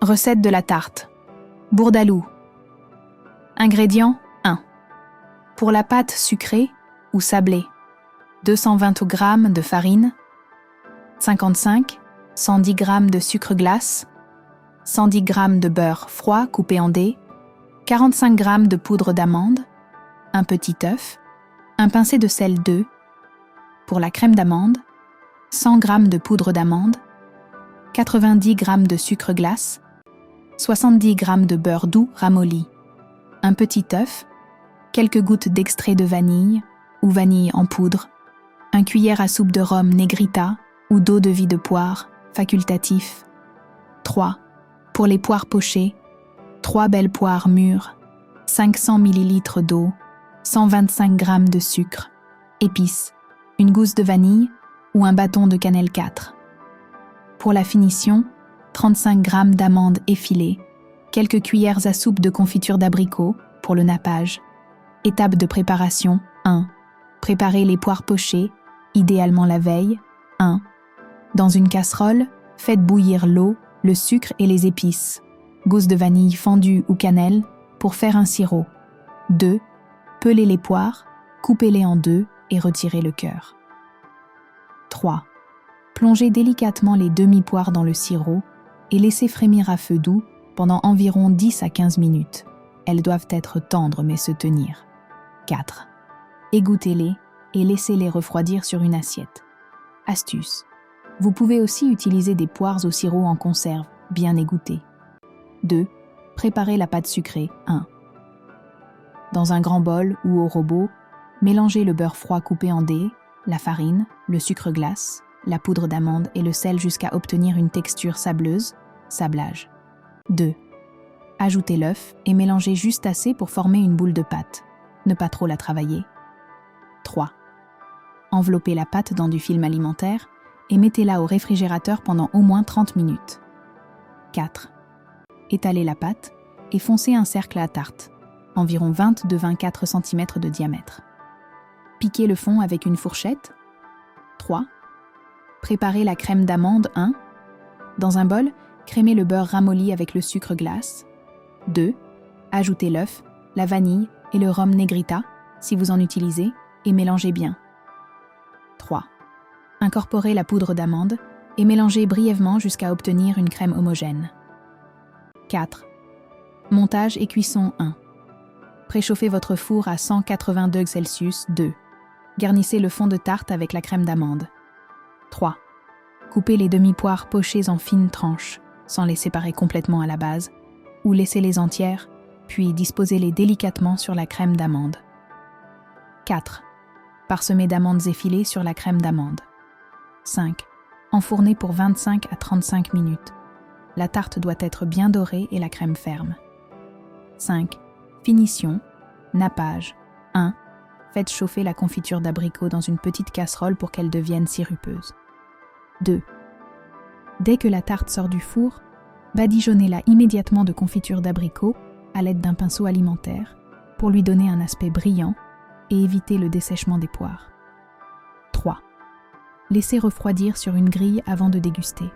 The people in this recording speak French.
Recette de la tarte. Bourdaloue. Ingrédients 1. Pour la pâte sucrée ou sablée, 220 g de farine, 55-110 g de sucre glace, 110 g de beurre froid coupé en dés, 45 g de poudre d'amande, un petit œuf, un pincé de sel 2. Pour la crème d'amande, 100 g de poudre d'amande, 90 g de sucre glace, 70 g de beurre doux ramolli, un petit œuf, quelques gouttes d'extrait de vanille ou vanille en poudre, une cuillère à soupe de rhum Negrita ou d'eau de vie de poire, facultatif. 3. Pour les poires pochées, 3 belles poires mûres, 500 ml d'eau, 125 g de sucre, épices, une gousse de vanille ou un bâton de cannelle 4. Pour la finition, 35 g d'amandes effilées, quelques cuillères à soupe de confiture d'abricot pour le nappage. Étape de préparation 1. Préparez les poires pochées, idéalement la veille. 1. Dans une casserole, faites bouillir l'eau, le sucre et les épices. Gousse de vanille fendue ou cannelle pour faire un sirop. 2. Pelez les poires, coupez-les en deux et retirez le cœur. 3. Plongez délicatement les demi-poires dans le sirop et laissez frémir à feu doux pendant environ 10 à 15 minutes. Elles doivent être tendres mais se tenir. 4. Égouttez-les et laissez-les refroidir sur une assiette. Astuce. Vous pouvez aussi utiliser des poires au sirop en conserve, bien égouttées. 2. Préparez la pâte sucrée. 1. Dans un grand bol ou au robot, mélangez le beurre froid coupé en dés, la farine, le sucre glace, la poudre d'amande et le sel jusqu'à obtenir une texture sableuse, sablage. 2. Ajoutez l'œuf et mélangez juste assez pour former une boule de pâte. Ne pas trop la travailler. 3. Enveloppez la pâte dans du film alimentaire et mettez-la au réfrigérateur pendant au moins 30 minutes. 4. Étalez la pâte et foncez un cercle à tarte, environ 20 de 24 cm de diamètre. Piquez le fond avec une fourchette. 3. Préparez la crème d'amande 1. Dans un bol, crémez le beurre ramolli avec le sucre glace. 2. Ajoutez l'œuf, la vanille et le rhum Negrita, si vous en utilisez, et mélangez bien. 3. Incorporez la poudre d'amande et mélangez brièvement jusqu'à obtenir une crème homogène. 4. Montage et cuisson 1. Préchauffez votre four à 180 degrés Celsius. 2. Garnissez le fond de tarte avec la crème d'amande. 3. Coupez les demi-poires pochées en fines tranches, sans les séparer complètement à la base, ou laissez-les entières, puis disposez-les délicatement sur la crème d'amande. 4. Parsemez d'amandes effilées sur la crème d'amande. 5. Enfournez pour 25 à 35 minutes. La tarte doit être bien dorée et la crème ferme. 5. Finition. Nappage. 1. Faites chauffer la confiture d'abricot dans une petite casserole pour qu'elle devienne sirupeuse. 2. Dès que la tarte sort du four, badigeonnez-la immédiatement de confiture d'abricot à l'aide d'un pinceau alimentaire pour lui donner un aspect brillant et éviter le dessèchement des poires. 3. Laissez refroidir sur une grille avant de déguster.